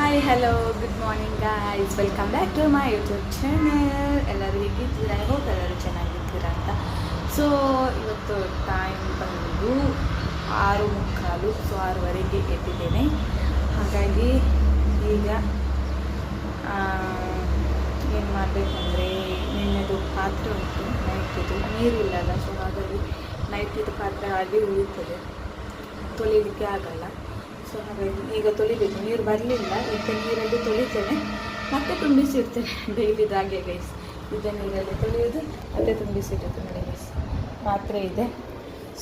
Hi hello good morning guys, welcome back to my YouTube channel. ಎಲ್ಲರೂ ಹೇಗಿದ್ದೀರಾ? I hope ಎಲ್ಲರೂ ಚೆನ್ನಾಗಿದ್ದೀರಾ ಅಂತ. ಸೊ ಇವತ್ತು ಟೈಮ್ ಬಂದು 6:45, ಸೊ 6:15 ಎದ್ದಿದ್ದೇನೆ. ಹಾಗಾಗಿ ಈಗ ಏನು ಮಾಡಬೇಕಂದ್ರೆ, ನಿನ್ನೆದು ಪಾತ್ರೆ ಉಂಟು, ನೈಟಿದು ನೀರಿಲ್ಲಲ್ಲ, ಸೊ ಹಾಗಾಗಿ ನೈಟಿದು ಪಾತ್ರೆ ಹಾಗೆ ಉಳಿಯುತ್ತದೆ, ತೊಳಿಲಿಕ್ಕೆ ಆಗಲ್ಲ. ಸೊ ಹಾಗಾಗಿ ಈಗ ತೊಳಿಬೇಕು, ನೀರು ಬರಲಿಲ್ಲ. ಈಗ ನೀರಲ್ಲಿ ತೊಳಿತೇನೆ, ಮತ್ತೆ ತುಂಬಿಸಿರ್ತೇನೆ. ಡೈಲಿದಾಗೆ ಗೈಸ್, ಇದ್ದ ನೀರಲ್ಲಿ ತೊಳೆಯೋದು ಮತ್ತೆ ತುಂಬಿಸಿರುತ್ತೆ ನೋಡಿ ಗೈಸ್. ಪಾತ್ರೆ ಇದೆ,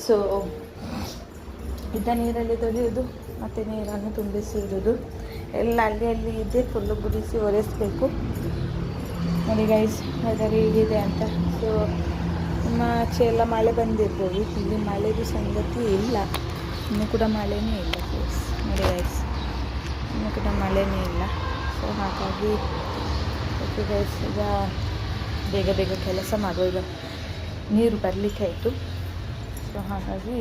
ಸೊ ಇದ್ದ ನೀರಲ್ಲಿ ತೊಳೆಯೋದು ಮತ್ತು ನೀರನ್ನು ತುಂಬಿಸಿಡುವುದು ಎಲ್ಲ ಅಲ್ಲಿ ಇದೆ. ಫುಲ್ಲು ಗುಡಿಸಿ ಒರೆಸಬೇಕು ನೋಡಿ ಗೈಸ್, ವೆದರ್ ಹೇಗಿದೆ ಅಂತ. ಸೊ ನಮ್ಮ ಆಚೆ ಎಲ್ಲ ಮಳೆ ಬಂದಿರ್ಬೋದು, ಇಲ್ಲಿ ಮಳೆದು ಸಂಗತಿ ಇಲ್ಲ, ಇನ್ನೂ ಕೂಡ ಮಳೆನೇ ಇಲ್ಲ ಗೈಸ್. ನೋಡಿ ಗೈಸ್, ಇನ್ನೂ ಕೂಡ ಮಳೆನೇ ಇಲ್ಲ. ಸೊ ಹಾಗಾಗಿ ಓಕೆ ಗೈಸ್, ಈಗ ಬೇಗ ಬೇಗ ಕೆಲಸ ಮಾಡುವ. ಈಗ ನೀರು ಬರಲಿಕ್ಕೆ ಆಯಿತು, ಸೊ ಹಾಗಾಗಿ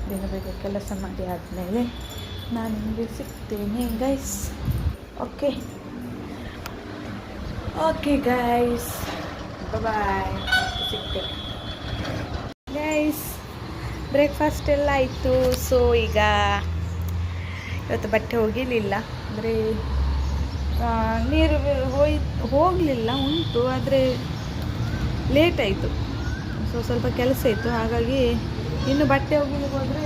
ಬೇಗ ಬೇಗ ಕೆಲಸ ಮಾಡಿ ಆದಮೇಲೆ ನಾನು ನಿಮಗೆ ಸಿಗ್ತೇನೆ ಗೈಸ್. ಓಕೆ ಓಕೆ ಗೈಸ್, ಬಾಯ್, ಸಿಗ್ತೇನೆ ಗೈಸ್. ಬ್ರೇಕ್ಫಾಸ್ಟ್ ಎಲ್ಲ ಆಯಿತು. ಸೊ ಈಗ ಇವತ್ತು ಬಟ್ಟೆ ಒಗಿಲಿಲ್ಲ, ಅಂದರೆ ನೀರು ಹೋಗಲಿಲ್ಲ, ಉಂಟು, ಆದರೆ ಲೇಟ್ ಆಯಿತು. ಸೊ ಸ್ವಲ್ಪ ಕೆಲಸ ಇತ್ತು, ಹಾಗಾಗಿ ಇನ್ನು ಬಟ್ಟೆ ಒಗಿಲಿಕ್ಕೆ ಹೋದರೆ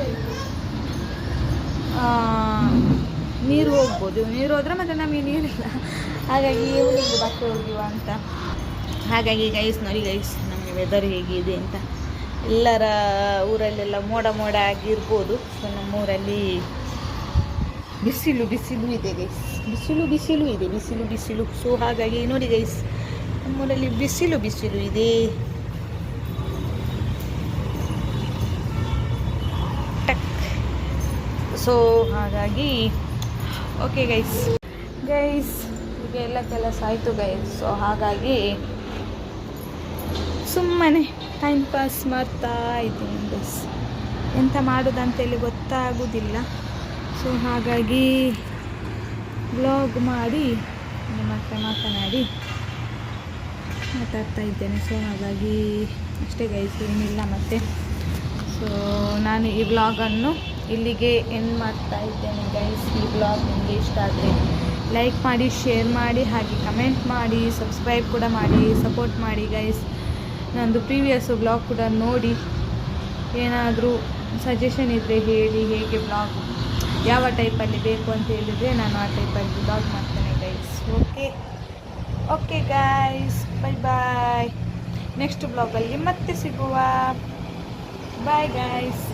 ನೀರು ಹೋಗ್ಬೋದು. ನೀರು ಹೋದರೆ ಮತ್ತು ನಮಗೆ ನೀರಿಲ್ಲ, ಹಾಗಾಗಿ ಇವಳಿಗೆ ಬಟ್ಟೆ ಒಗೆಯುವ ಅಂತ. ಹಾಗಾಗಿ ಗೈಸ್ ನೋಡಿ ಗೈಸ್, ನಮಗೆ ವೆದರ್ ಹೇಗಿದೆ ಅಂತ. ಎಲ್ಲರ ಊರಲ್ಲೆಲ್ಲ ಮೋಡ ಮೋಡ ಆಗಿರ್ಬೋದು. ಸೊ ನಮ್ಮೂರಲ್ಲಿ ಬಿಸಿಲು ಇದೆ ಗೈಸ್, ಬಿಸಿಲು ಇದೆ. ಸೊ ಹಾಗಾಗಿ ನೋಡಿ ಗೈಸ್, ನಮ್ಮೂರಲ್ಲಿ ಬಿಸಿಲು ಇದೆ. ಟಕ್. ಸೊ ಹಾಗಾಗಿ ಓಕೆ ಗೈಸ್ ಈಗ ಎಲ್ಲ ಕೆಲಸ ಆಯಿತು ಗೈಸ್. ಸೊ ಹಾಗಾಗಿ ಸುಮ್ಮನೆ ಟೈಮ್ ಪಾಸ್ ಮಾಡ್ತಾ ಇದ್ದೀನಿ ಗೈಸ್, ಎಂತ ಮಾಡೋದಂತೇಳಿ ಗೊತ್ತಾಗೋದಿಲ್ಲ. ಸೊ ಹಾಗಾಗಿ ಬ್ಲಾಗ್ ಮಾಡಿ ನಿಮ್ಮ ಹತ್ರ ಮಾತಾಡ್ತಾ ಇದ್ದೇನೆ. ಸೊ ಹಾಗಾಗಿ ಅಷ್ಟೇ ಗೈಸ್, ಏನಿಲ್ಲ ಮತ್ತೆ. ಸೊ ನಾನು ಈ ಬ್ಲಾಗನ್ನು ಇಲ್ಲಿಗೆ ಎಂಡ್ ಮಾಡ್ತಾ ಇದ್ದೇನೆ ಗೈಸ್. ಈ ಬ್ಲಾಗ್ ನಿಮಗೆ ಇಷ್ಟ ಆದರೆ ಲೈಕ್ ಮಾಡಿ, ಶೇರ್ ಮಾಡಿ, ಹಾಗೆ ಕಮೆಂಟ್ ಮಾಡಿ, ಸಬ್ಸ್ಕ್ರೈಬ್ ಕೂಡ ಮಾಡಿ, ಸಪೋರ್ಟ್ ಮಾಡಿ ಗೈಸ್. ನಂದು ಪ್ರೀವಿಯಸ್ ಬ್ಲಾಗ್ ಕೂಡ ನೋಡಿ, ಏನಾದರೂ ಸಜೆಷನ್ ಇದ್ದರೆ ಹೇಳಿ, ಹೇಗೆ ಬ್ಲಾಗ್ ಯಾವ ಟೈಪಲ್ಲಿ ಬೇಕು ಅಂತ ಹೇಳಿದರೆ ನಾನು ಆ ಟೈಪಲ್ಲಿ ಬ್ಲಾಗ್ ಮಾಡ್ತೇನೆ guys. Okay guys, bye. Next ಬ್ಲಾಗಲ್ಲಿ ಮತ್ತೆ ಸಿಗುವ. Bye guys.